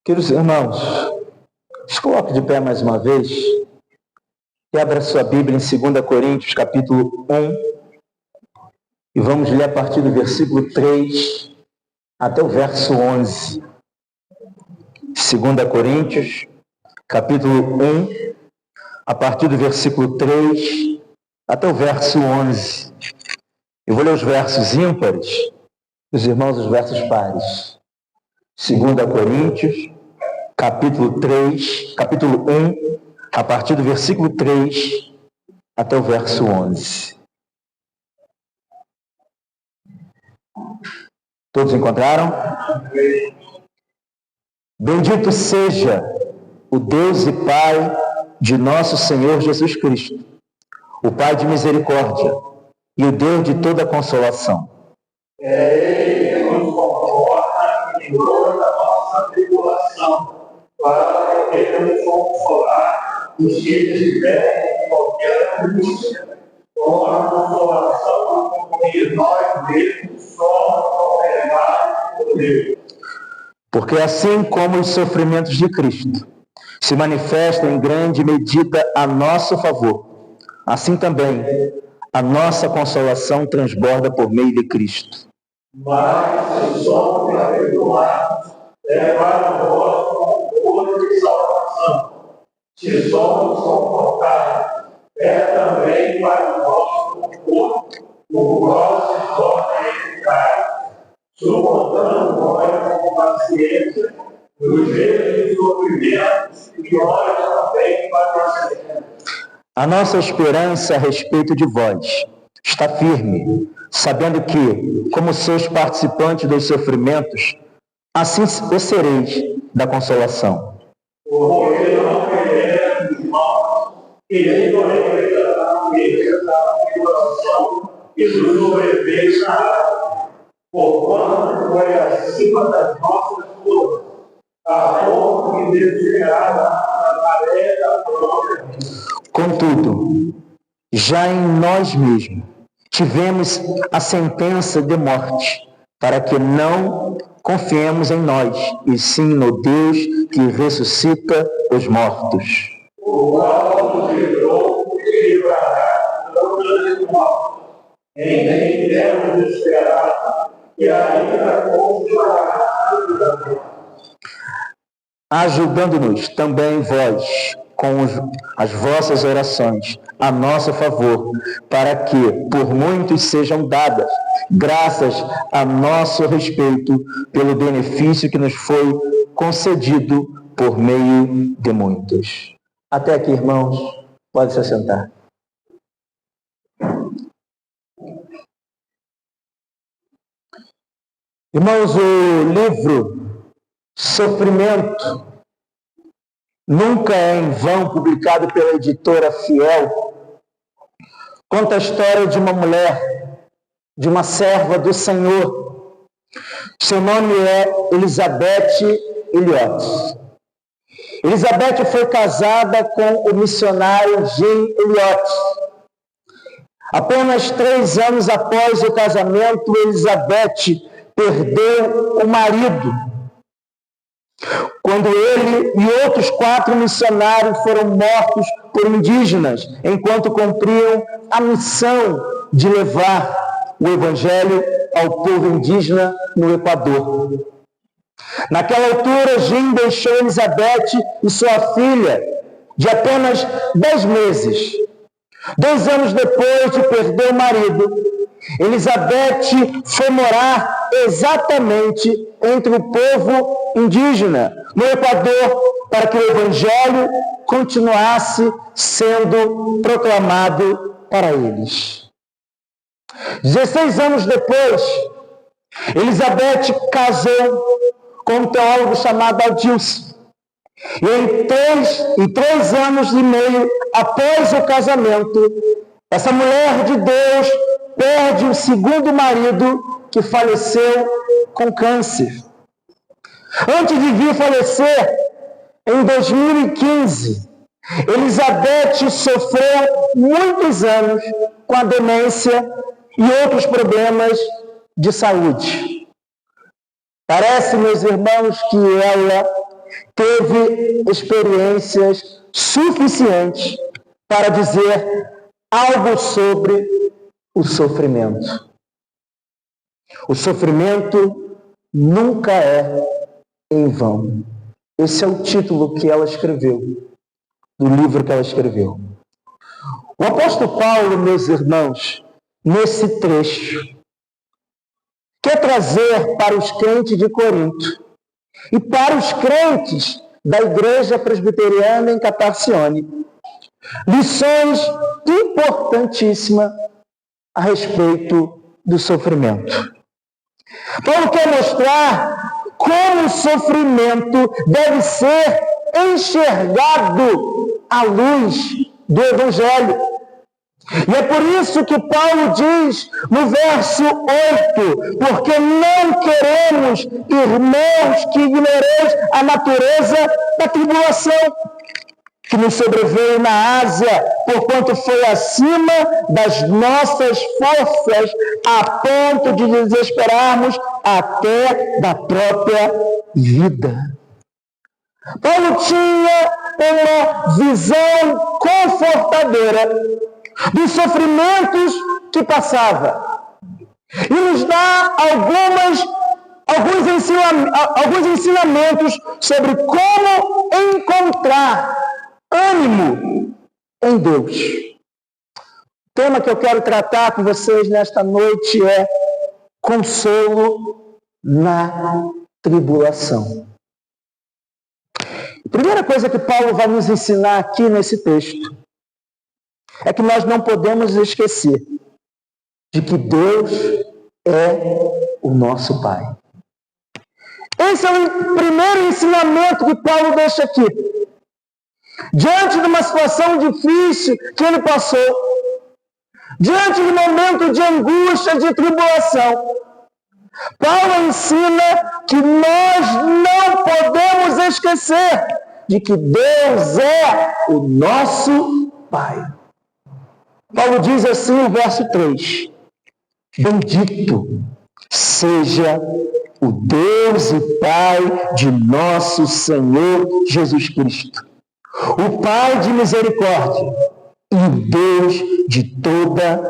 Queridos irmãos, se coloque de pé mais uma vez e abra sua Bíblia em 2 Coríntios, capítulo 1, e vamos ler a partir do versículo 3 até o verso 11. 2 Coríntios, capítulo 1, a partir do versículo 3 até o verso 11. Eu vou ler os versos ímpares, os irmãos, os versos pares. 2 Coríntios, capítulo 1, a partir do versículo 3 até o verso 11. Todos encontraram? Bendito seja o Deus e Pai de nosso Senhor Jesus Cristo, o Pai de misericórdia e o Deus de toda consolação. É Ele que nos conforta em toda a nossa tribulação, para podermos consolar os que estiverem em qualquer angústia, com a consolação com que nós mesmos somos governados por Deus. Porque assim como os sofrimentos de Cristo se manifestam em grande medida a nosso favor, assim também a nossa consolação transborda por meio de Cristo. Mas se somos perdoados, é para nós conforto e salvação. Se somos confortados, é também para o nosso conforto, o qual se torna eficaz, suportando nós com paciência os vezes sofrimentos que nós também padecemos. A nossa esperança a respeito de vós está firme, sabendo que, como sois participantes dos sofrimentos, assim o sereis da consolação. Porque não queremos, irmãos, que nem porém da tribulação que nos sobreveio na alma, porquanto foi acima das nossas forças, a ponto de desviar a maré da própria vida. Contudo, já em nós mesmos tivemos a sentença de morte, para que não confiemos em nós, e sim no Deus que ressuscita os mortos. O qual nos livrou e livrará de todas as mortes, em quem temos esperado e ainda continuará ajudando-nos também vós com as vossas orações a nosso favor, para que por muitos sejam dadas graças a nosso respeito pelo benefício que nos foi concedido por meio de muitos. Até aqui, irmãos, pode se assentar. Irmãos, o livro Sofrimento nunca é em vão, publicado pela editora Fiel, conta a história de uma mulher, de uma serva do Senhor. Seu nome é Elizabeth Elliot. Elizabeth foi casada com o missionário Jim Elliot. Apenas 3 anos após o casamento, Elizabeth perdeu o marido, quando ele e outros 4 missionários foram mortos por indígenas, enquanto cumpriam a missão de levar o evangelho ao povo indígena no Equador. Naquela altura, Jim deixou Elizabeth e sua filha, de apenas 10 meses. 2 anos depois de perder o marido, Elizabeth foi morar exatamente entre o povo indígena no Equador, para que o evangelho continuasse sendo proclamado para eles. 16 anos depois, Elizabeth casou com um teólogo chamado Adilson. E em 3 anos e meio após o casamento, essa mulher de Deus perde o segundo marido, que faleceu com câncer. Antes de vir falecer, em 2015, Elizabeth sofreu muitos anos com a demência e outros problemas de saúde. Parece, meus irmãos, que ela teve experiências suficientes para dizer algo sobre o sofrimento. O sofrimento nunca é em vão. Esse é o título que ela escreveu, do livro que ela escreveu. O apóstolo Paulo, meus irmãos, nesse trecho, quer trazer para os crentes de Corinto e para os crentes da igreja presbiteriana em Catarcione lições importantíssimas a respeito do sofrimento. Paulo quer mostrar como o sofrimento deve ser enxergado à luz do Evangelho. E é por isso que Paulo diz no verso 8, porque não queremos, irmãos, que ignoreis a natureza da tribulação que nos sobreveio na Ásia, porquanto foi acima das nossas forças, a ponto de desesperarmos até da própria vida. Paulo tinha uma visão confortadora dos sofrimentos que passava e nos dá alguns ensinamentos sobre como encontrar ânimo em Deus. O tema que eu quero tratar com vocês nesta noite é consolo na tribulação. A primeira coisa que Paulo vai nos ensinar aqui nesse texto é que nós não podemos esquecer de que Deus é o nosso Pai. Esse é o primeiro ensinamento que Paulo deixa aqui. Diante de uma situação difícil que ele passou, diante de um momento de angústia, de tribulação, Paulo ensina que nós não podemos esquecer de que Deus é o nosso Pai. Paulo diz assim no verso 3: bendito seja o Deus e Pai de nosso Senhor Jesus Cristo, o Pai de misericórdia e o Deus de toda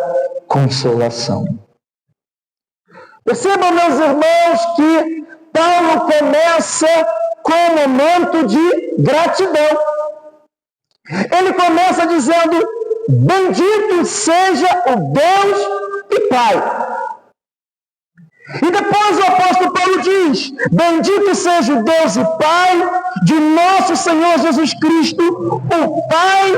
consolação. Percebam, meus irmãos, que Paulo começa com um momento de gratidão. Ele começa dizendo: bendito seja o Deus e Pai. E depois o apóstolo Paulo diz: bendito seja o Deus e Pai de nosso Senhor Jesus Cristo, o Pai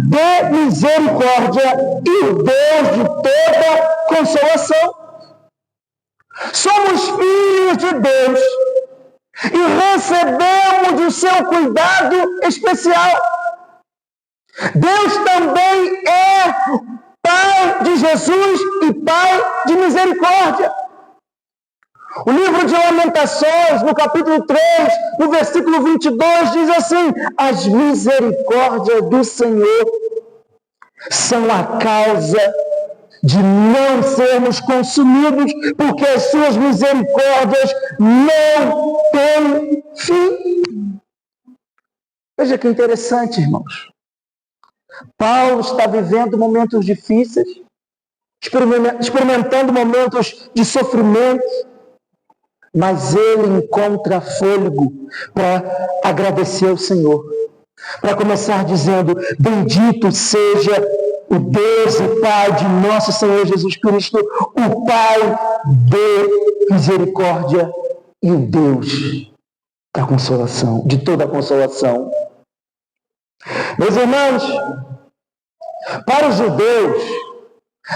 de misericórdia e o Deus de toda consolação. Somos filhos de Deus e recebemos o seu cuidado especial. Deus também é Pai de Jesus e Pai de misericórdia. O livro de Lamentações, no capítulo 3, no versículo 22, diz assim: as misericórdias do Senhor são a causa de não sermos consumidos, porque as suas misericórdias não têm fim. Veja que interessante, irmãos. Paulo está vivendo momentos difíceis, experimentando momentos de sofrimento, mas ele encontra fôlego para agradecer ao Senhor, para começar dizendo: bendito seja o Deus e Pai de nosso Senhor Jesus Cristo, o Pai de misericórdia e o Deus da consolação, de toda a consolação. Meus irmãos, para os judeus,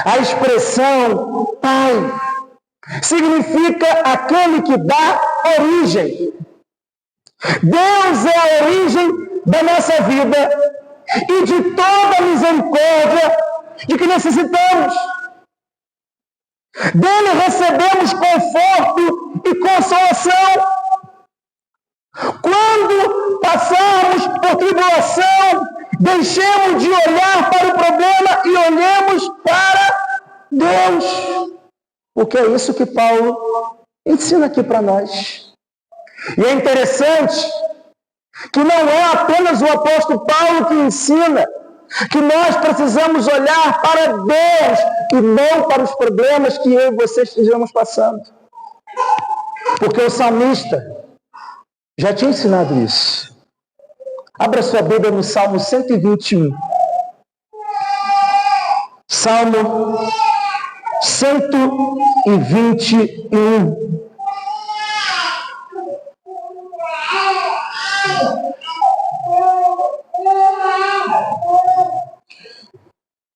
a expressão Pai significa aquele que dá origem. Deus é a origem da nossa vida e de toda a misericórdia de que necessitamos. Dele recebemos conforto e consolação. Quando passarmos por tribulação, deixemos de olhar para o problema e olhemos para Deus. Porque é isso que Paulo ensina aqui para nós. E é interessante que não é apenas o apóstolo Paulo que ensina que nós precisamos olhar para Deus e não para os problemas que eu e você estejamos passando. Porque o salmista já tinha ensinado isso. Abra sua Bíblia no Salmo 121. Salmo 121.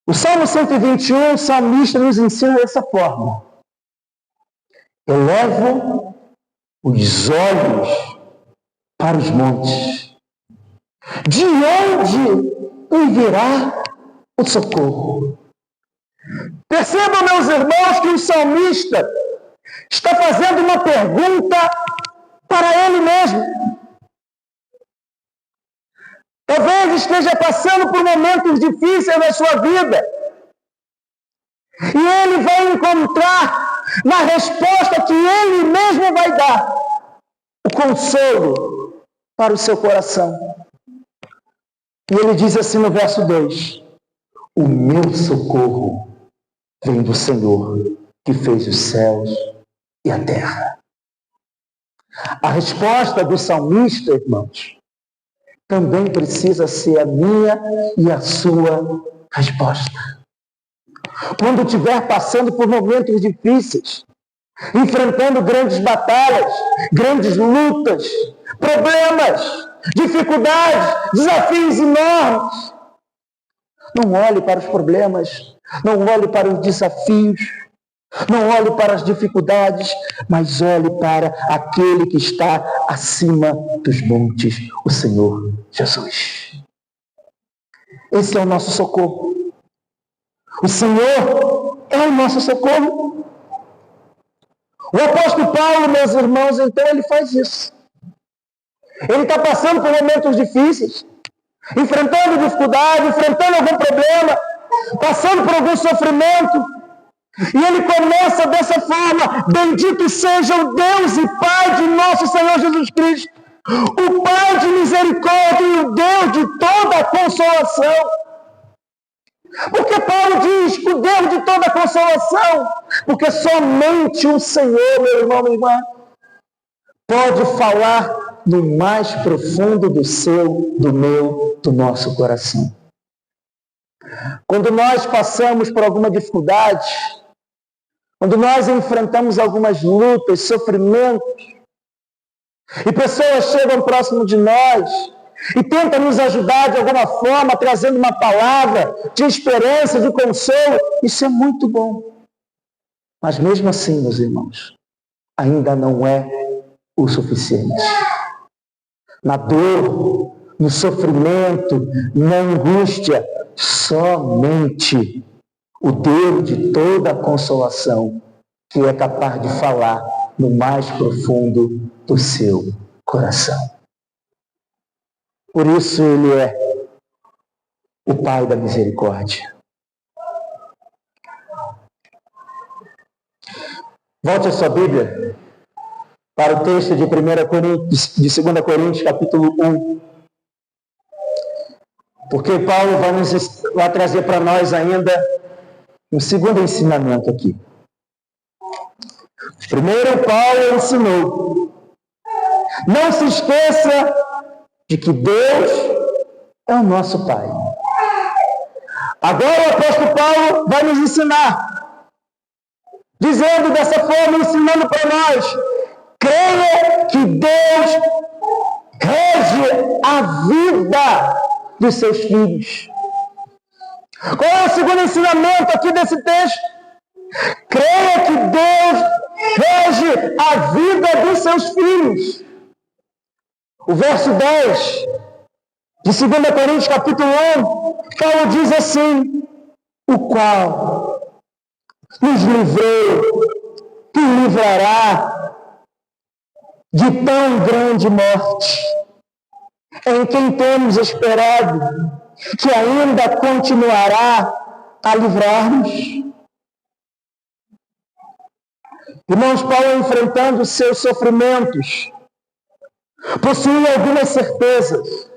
O Salmo 121, o salmista nos ensina dessa forma: elevo os olhos para os montes. De onde me virá o socorro? Percebam, meus irmãos, que o salmista está fazendo uma pergunta para ele mesmo. Talvez esteja passando por momentos difíceis na sua vida. E ele vai encontrar na resposta que ele mesmo vai dar o consolo para o seu coração. E ele diz assim no verso 2: o meu socorro vem do Senhor, que fez os céus e a terra. A resposta do salmista, irmãos, também precisa ser a minha e a sua resposta. Quando estiver passando por momentos difíceis, enfrentando grandes batalhas, grandes lutas, problemas, dificuldades, desafios enormes, não olhe para os problemas, não olhe para os desafios, não olhe para as dificuldades, mas olhe para aquele que está acima dos montes, o Senhor Jesus. Esse é o nosso socorro. O Senhor é o nosso socorro. O apóstolo Paulo, meus irmãos, então ele faz isso. Ele está passando por momentos difíceis, enfrentando dificuldade, enfrentando algum problema, passando por algum sofrimento. E ele começa dessa forma: bendito seja o Deus e Pai de nosso Senhor Jesus Cristo, o Pai de misericórdia e o Deus de toda a consolação. Porque Paulo diz o Deus de toda a consolação? Porque somente o Senhor, meu irmão, minha irmã, pode falar no mais profundo do seu, do meu, do nosso coração. Quando nós passamos por alguma dificuldade, quando nós enfrentamos algumas lutas, sofrimentos, e pessoas chegam próximo de nós e tentam nos ajudar de alguma forma, trazendo uma palavra de esperança, de consolo, isso é muito bom. Mas mesmo assim, meus irmãos, ainda não é o suficiente. Na dor, no sofrimento, na angústia, somente o Deus de toda a consolação, que é capaz de falar no mais profundo do seu coração. Por isso ele é o Pai da misericórdia. Volte a sua Bíblia para o texto de 2 Coríntios, capítulo 1. Porque Paulo vai trazer para nós ainda um segundo ensinamento aqui. Primeiro, Paulo ensinou: não se esqueça de que Deus é o nosso Pai. Agora o apóstolo Paulo vai nos ensinar, dizendo dessa forma, ensinando para nós: creia que Deus rege a vida dos seus filhos. Qual é o segundo ensinamento aqui desse texto? Creia que Deus rege a vida dos seus filhos. O verso 10 de 2 Coríntios, capítulo 1, Paulo diz assim: o qual nos livrou, que livrará de tão grande morte, em quem temos esperado, que ainda continuará a livrar-nos. Irmãos, Paulo enfrentando seus sofrimentos, possuem algumas certezas.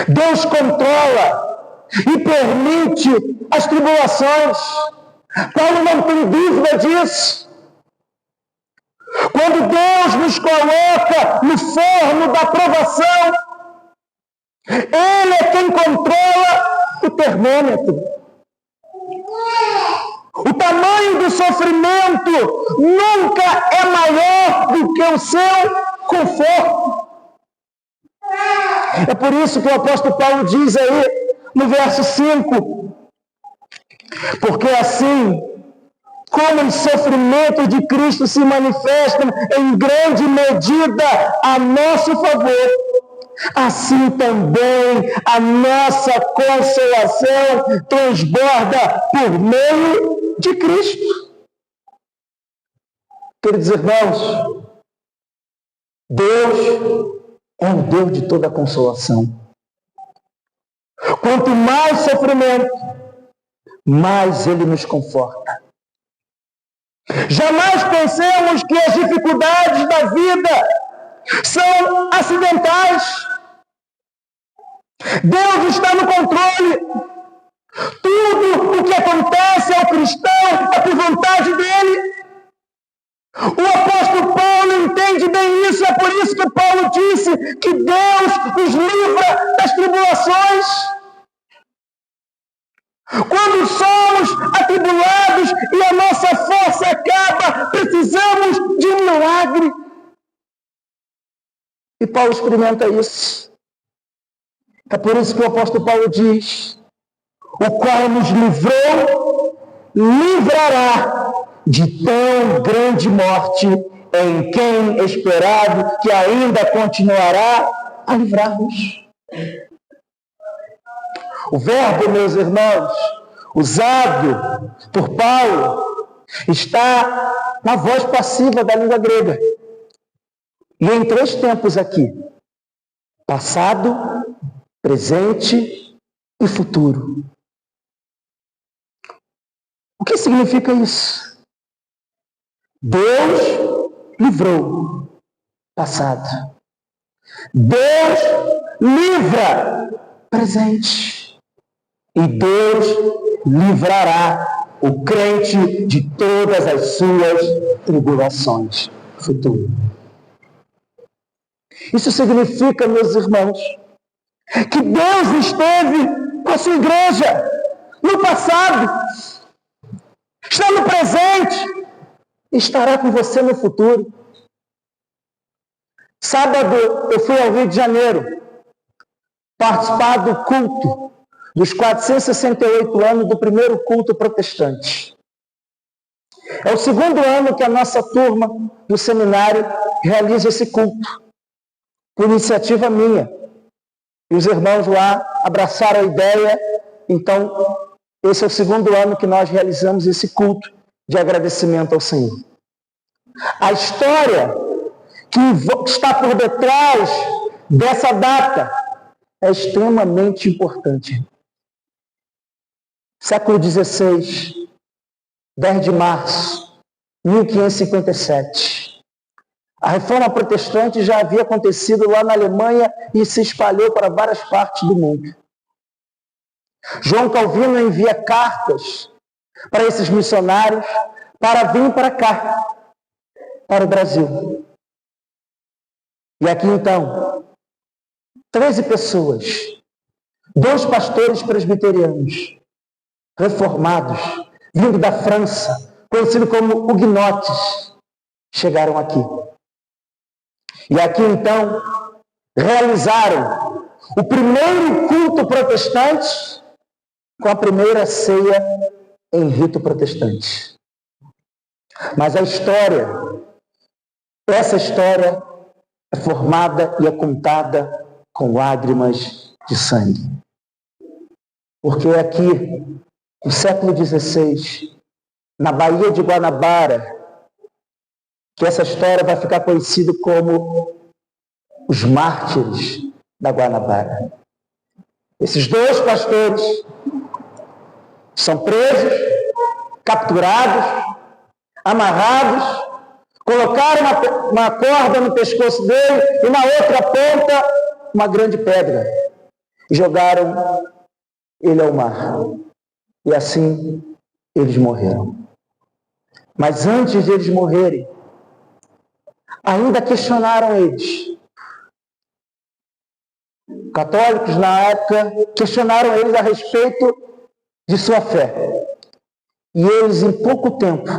Deus controla e permite as tribulações. Paulo não tem dúvida disso. Quando Deus nos coloca no forno da provação, Ele é quem controla o termômetro. O tamanho do sofrimento nunca é maior do que o seu conforto. É por isso que o apóstolo Paulo diz aí no verso 5: porque assim como os sofrimentos de Cristo se manifestam em grande medida a nosso favor, assim também a nossa consolação transborda por meio de Cristo. Queridos irmãos, Deus é o Deus de toda consolação. Quanto mais sofrimento, mais Ele nos conforta. Jamais pensemos que as dificuldades da vida são acidentais. Deus está no controle. Tudo o que acontece ao cristão é por vontade dele. O apóstolo Paulo entende bem isso, é por isso que Paulo disse que Deus nos livra das tribulações. Quando somos atribulados e a nossa força acaba, precisamos de um milagre. E Paulo experimenta isso. É por isso que o apóstolo Paulo diz: o qual nos livrou, livrará de tão grande morte, em quem esperado que ainda continuará a livrar-nos. O verbo, meus irmãos, usado por Paulo, está na voz passiva da língua grega. E em 3 tempos aqui: passado, presente e futuro. O que significa isso? Deus livrou, passado. Deus livra, presente. E Deus livrará o crente de todas as suas tribulações. Futuro. Isso significa, meus irmãos, que Deus esteve com a sua igreja no passado, está no presente e estará com você no futuro. Sábado eu fui ao Rio de Janeiro participar do culto dos 468 anos do primeiro culto protestante. É o 2º ano que a nossa turma do seminário realiza esse culto, por iniciativa minha. E os irmãos lá abraçaram a ideia, então esse é o 2º ano que nós realizamos esse culto de agradecimento ao Senhor. A história que está por detrás dessa data é extremamente importante. Século XVI, 10 de março, 1557. A reforma protestante já havia acontecido lá na Alemanha e se espalhou para várias partes do mundo. João Calvino envia cartas para esses missionários para vir para cá, para o Brasil. E aqui então, 13 pessoas, 2 pastores presbiterianos, reformados, vindo da França, conhecido como huguenotes, chegaram aqui. E aqui então realizaram o primeiro culto protestante com a primeira ceia em rito protestante. Mas a história, essa história é formada e é contada com lágrimas de sangue. Porque aqui, no século XVI, na Baía de Guanabara, que essa história vai ficar conhecida como os mártires da Guanabara. Esses 2 pastores são presos, capturados, amarrados, Colocaram uma corda no pescoço dele e na outra ponta uma grande pedra. E jogaram ele ao mar. E assim eles morreram. Mas antes de eles morrerem, ainda questionaram eles. Católicos na época questionaram eles a respeito de sua fé. E eles, em pouco tempo,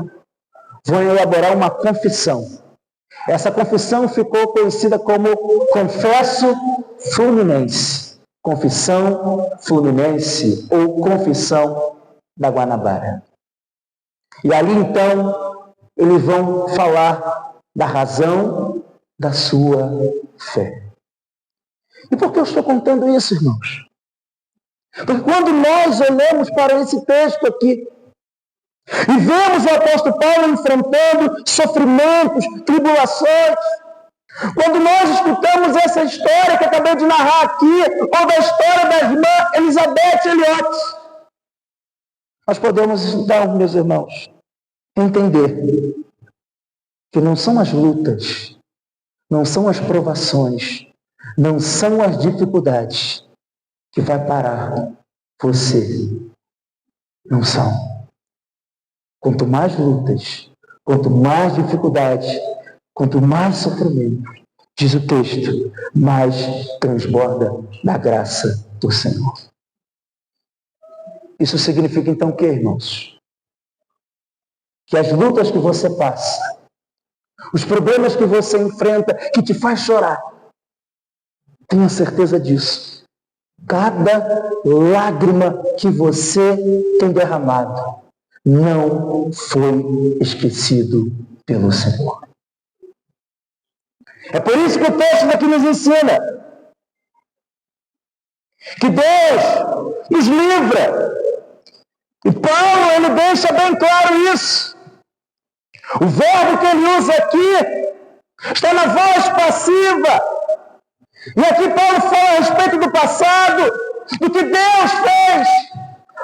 vão elaborar uma confissão. Essa confissão ficou conhecida como Confesso Fluminense. Confissão Fluminense ou Confissão da Guanabara. E ali, então, eles vão falar da razão da sua fé. E por que eu estou contando isso, irmãos? Porque quando nós olhamos para esse texto aqui, e vemos o apóstolo Paulo enfrentando sofrimentos, tribulações, quando nós escutamos essa história que eu acabei de narrar aqui, ou da história da irmã Elizabeth Elliot, nós podemos, então, meus irmãos, entender que não são as lutas, não são as provações, não são as dificuldades que vai parar você. Não são. Quanto mais lutas, quanto mais dificuldades, quanto mais sofrimento, diz o texto, mais transborda da graça do Senhor. Isso significa então o que, irmãos? Que as lutas que você passa, os problemas que você enfrenta, que te faz chorar, tenha certeza disso. Cada lágrima que você tem derramado não foi esquecido pelo Senhor. É por isso que o texto daqui nos ensina que Deus nos livra. E Paulo, ele deixa bem claro isso. O verbo que ele usa aqui está na voz passiva. E aqui Paulo fala a respeito do passado, do que Deus fez.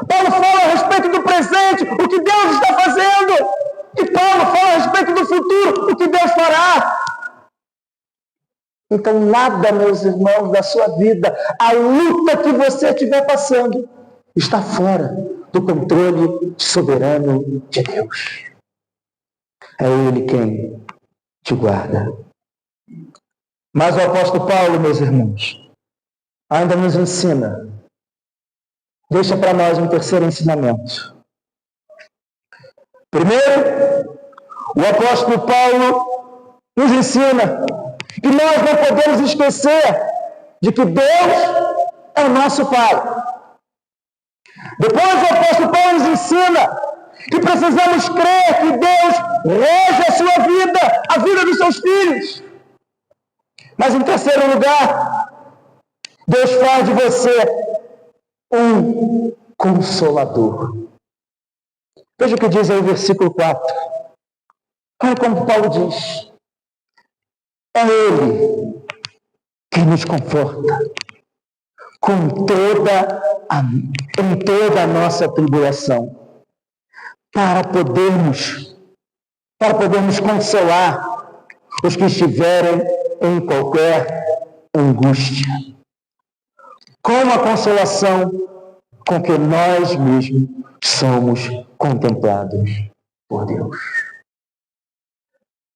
Paulo fala a respeito do presente, o que Deus está fazendo. E Paulo fala a respeito do futuro, o que Deus fará. Então nada, meus irmãos, da sua vida, a luta que você estiver passando, está fora do controle soberano de Deus. É Ele quem te guarda. Mas o apóstolo Paulo, meus irmãos, ainda nos ensina, deixa para nós um terceiro ensinamento. Primeiro, o apóstolo Paulo nos ensina que nós não podemos esquecer de que Deus é o nosso Pai. Depois o apóstolo Paulo nos ensina que precisamos crer que Deus rege a sua vida, a vida dos seus filhos. Mas em terceiro lugar, Deus faz de você um consolador. Veja o que diz aí o versículo 4. Olha como Paulo diz. É Ele que nos conforta em toda a nossa tribulação, para podermos consolar os que estiverem em qualquer angústia, com a consolação com que nós mesmos somos contemplados por Deus.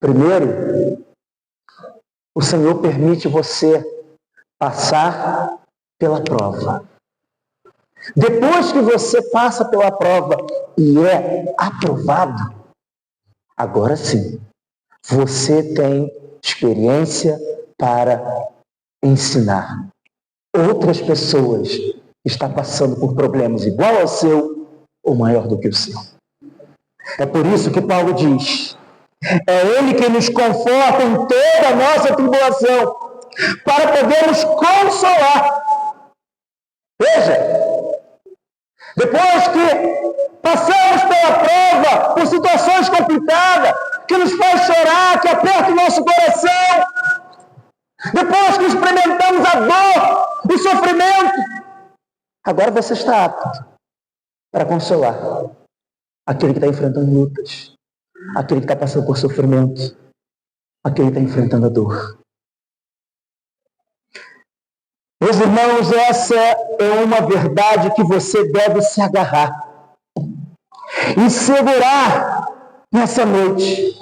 Primeiro, o Senhor permite você passar pela prova. Depois que você passa pela prova e é aprovado, agora sim, você tem experiência para ensinar outras pessoas que estão passando por problemas igual ao seu ou maior do que o seu. É por isso que Paulo diz, é Ele que nos conforta em toda a nossa tribulação, para podermos consolar. Veja, depois que passamos pela prova, por situações complicadas, que nos faz chorar, que aperta o nosso coração, depois que experimentamos a dor, o sofrimento, agora você está apto para consolar aquele que está enfrentando lutas, aquele que está passando por sofrimento, a quem está enfrentando a dor. Meus irmãos, essa é uma verdade que você deve se agarrar e segurar nessa noite.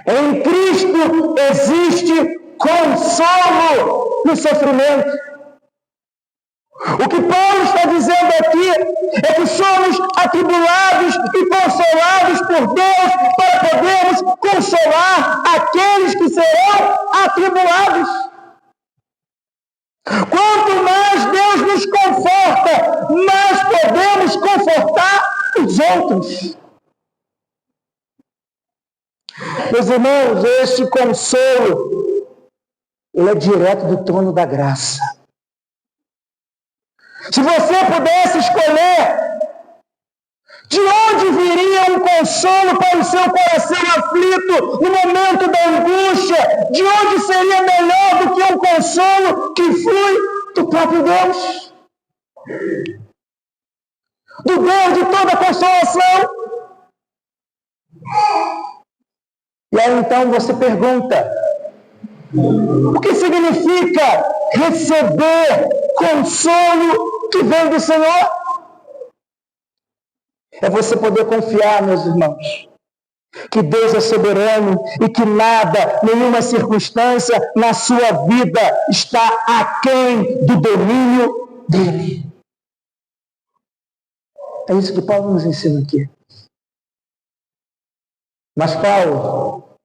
Em Cristo existe consolo no sofrimento. O que Paulo está dizendo aqui é que somos atribulados e consolados por Deus para podermos consolar aqueles que serão atribulados. Quanto mais Deus nos conforta, mais podemos confortar os outros. Meus irmãos, este consolo, ele é direto do trono da graça. Se você pudesse escolher de onde viria um consolo para o seu coração aflito no momento da angústia, de onde seria melhor do que um consolo que flui do próprio Deus? Do Deus de toda consolação. E aí então você pergunta, o que significa receber consolo que vem do Senhor? É você poder confiar, meus irmãos, que Deus é soberano e que nada, nenhuma circunstância na sua vida está aquém do domínio dele. É isso que Paulo nos ensina aqui. Mas Paulo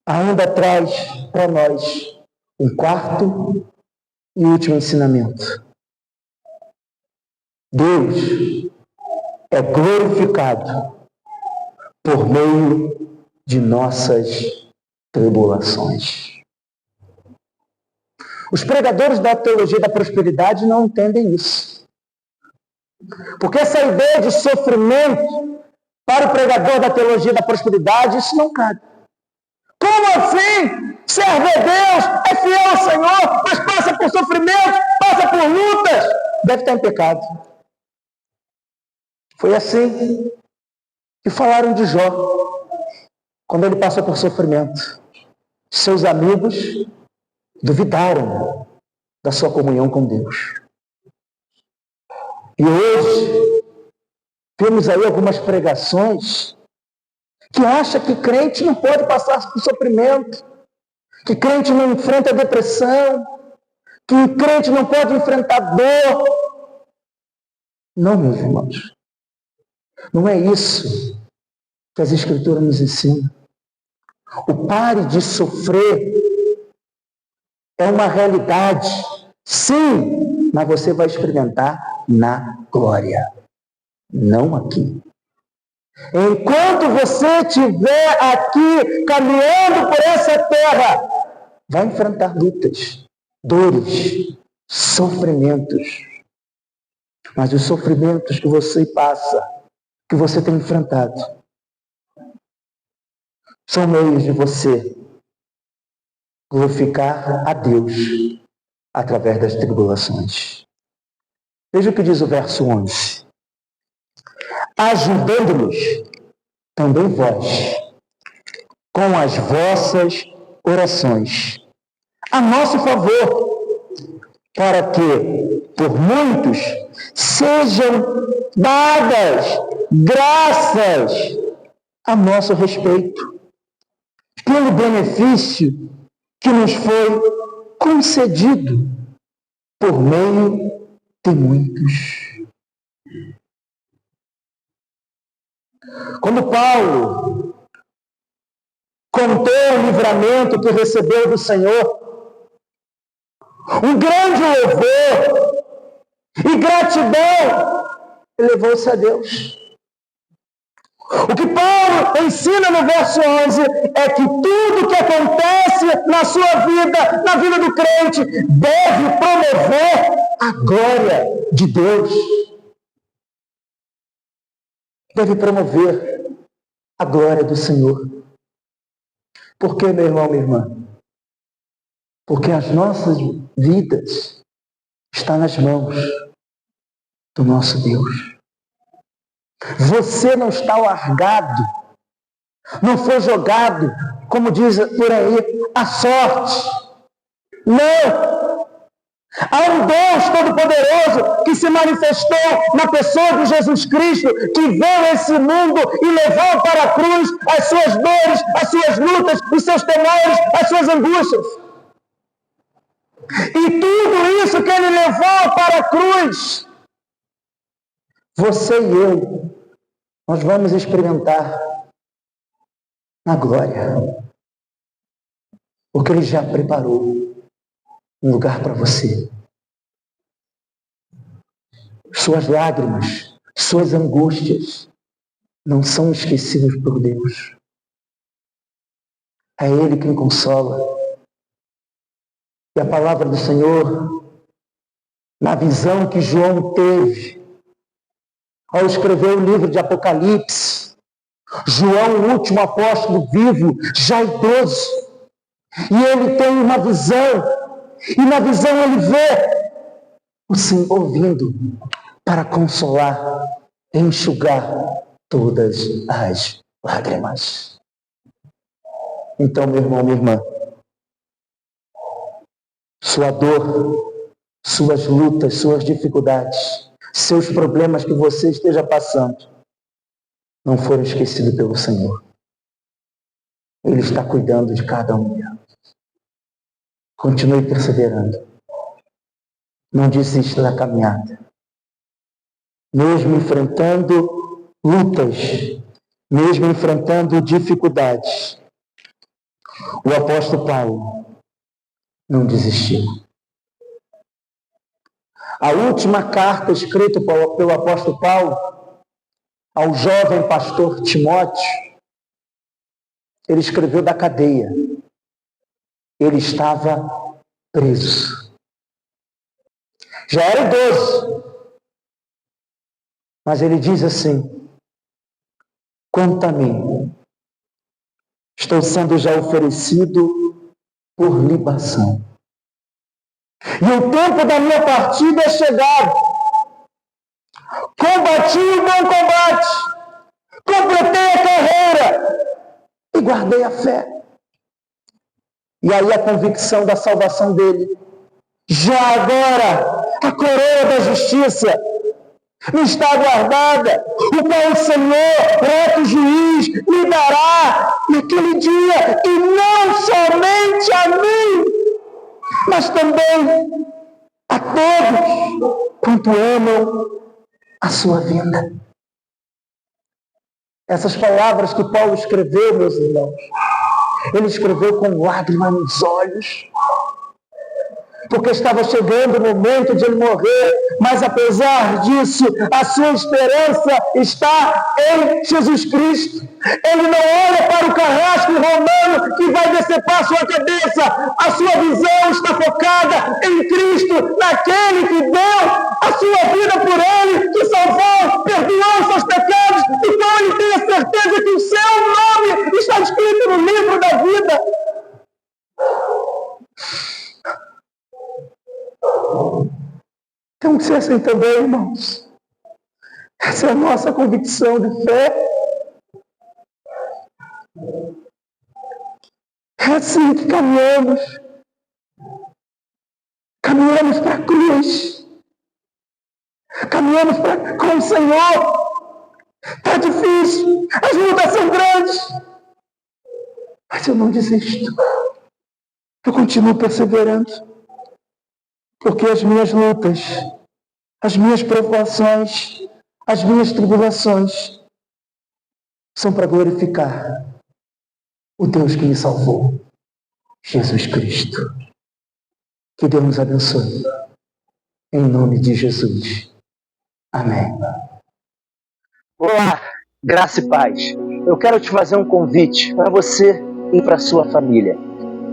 ainda traz para nós um quarto e último ensinamento. Deus é glorificado por meio de nossas tribulações. Os pregadores da teologia da prosperidade não entendem isso. Porque essa ideia de sofrimento para o pregador da teologia da prosperidade, isso não cabe. Como assim? Serve a Deus, é fiel ao Senhor, mas passa por sofrimento, passa por lutas, deve estar em pecado. Foi assim que falaram de Jó, quando ele passou por sofrimento. Seus amigos duvidaram da sua comunhão com Deus. E hoje, temos aí algumas pregações que acham que crente não pode passar por sofrimento, que crente não enfrenta depressão, que crente não pode enfrentar dor. Não, meus irmãos. Não é isso que as Escrituras nos ensinam. O pare de sofrer é uma realidade, sim, mas você vai experimentar na glória, não aqui. Enquanto você estiver aqui caminhando por essa terra, vai enfrentar lutas, dores, sofrimentos. Mas os sofrimentos que você passa, que você tem enfrentado, são meios de você glorificar a Deus através das tribulações. Veja o que diz o verso 11. Ajudando-nos também vós, com as vossas orações, a nosso favor, para que, por muitos, sejam dadas graças a nosso respeito, pelo benefício que nos foi concedido por meio de muitos. Quando Paulo contou o livramento que recebeu do Senhor, um grande louvor e gratidão elevou-se a Deus. O que Paulo ensina no verso 11 é que tudo que acontece na sua vida, na vida do crente, deve promover a glória de Deus. Deve promover a glória do Senhor. Por quê, meu irmão, minha irmã? Porque as nossas vidas estão nas mãos do nosso Deus. Você não está largado, não foi jogado como diz por aí, a sorte. Não! Há um Deus Todo-Poderoso que se manifestou na pessoa de Jesus Cristo, que veio a esse mundo e levou para a cruz as suas dores, as suas lutas, os seus temores, as suas angústias. E tudo isso que Ele levou para a cruz, você e eu, nós vamos experimentar na glória. Porque Ele já preparou um lugar para você. Suas lágrimas, suas angústias não são esquecidas por Deus. É Ele quem consola. E a palavra do Senhor, na visão que João teve, ao escrever o livro de Apocalipse, João, o último apóstolo vivo, já idoso, e ele tem uma visão, e na visão ele vê o Senhor vindo para consolar, enxugar todas as lágrimas. Então, meu irmão, minha irmã, sua dor, suas lutas, suas dificuldades, seus problemas que você esteja passando, não foram esquecidos pelo Senhor. Ele está cuidando de cada um deles. Continue perseverando. Não desista da caminhada. Mesmo enfrentando lutas, mesmo enfrentando dificuldades, o apóstolo Paulo não desistiu. A última carta escrita pelo apóstolo Paulo ao jovem pastor Timóteo, ele escreveu da cadeia. Ele estava preso. Já era idoso. Mas ele diz assim: quanto a mim, estou sendo já oferecido por libação. E o tempo da minha partida é chegado. Combati o bom combate, completei a carreira e guardei a fé. E aí a convicção da salvação dele. Já agora, a coroa da justiça me está guardada, o qual o Senhor, reto juiz, me dará naquele dia, e não somente a mim, mas também a todos quanto amam a sua vinda. Essas palavras que Paulo escreveu, meus irmãos, ele escreveu com lágrimas nos olhos, porque estava chegando o momento de ele morrer, mas apesar disso, a sua esperança está em Jesus Cristo. Ele não olha para o carrasco romano que vai decepar sua cabeça. A sua visão está focada em Cristo, naquele que deu a sua vida por ele, que salvou, perdoou os seus pecados, então ele tem a certeza que o seu nome está escrito no livro da vida. Tem que ser assim também, irmãos. Essa é a nossa convicção de fé. É assim que caminhamos. Caminhamos para a cruz. Caminhamos com o Senhor. Está difícil. As lutas são grandes. Mas eu não desisto. Eu continuo perseverando. Porque as minhas lutas, as minhas provações, as minhas tribulações são para glorificar o Deus que me salvou, Jesus Cristo. Que Deus nos abençoe. Em nome de Jesus. Amém. Olá, graça e paz. Eu quero te fazer um convite para você e para a sua família.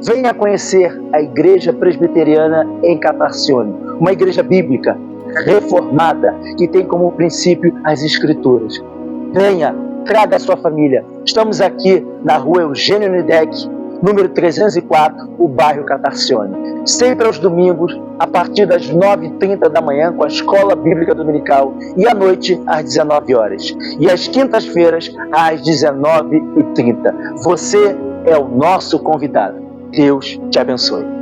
Venha conhecer a Igreja Presbiteriana em Catarcione, uma igreja bíblica, reformada, que tem como princípio as Escrituras. Venha, traga a sua família. Estamos aqui na rua Eugênio Nidec, número 304, o bairro Catarcione. Sempre aos domingos, a partir das 9h30 da manhã, com a Escola Bíblica Dominical, e à noite, às 19 horas. E às quintas-feiras, às 19h30. Você é o nosso convidado. Deus te abençoe.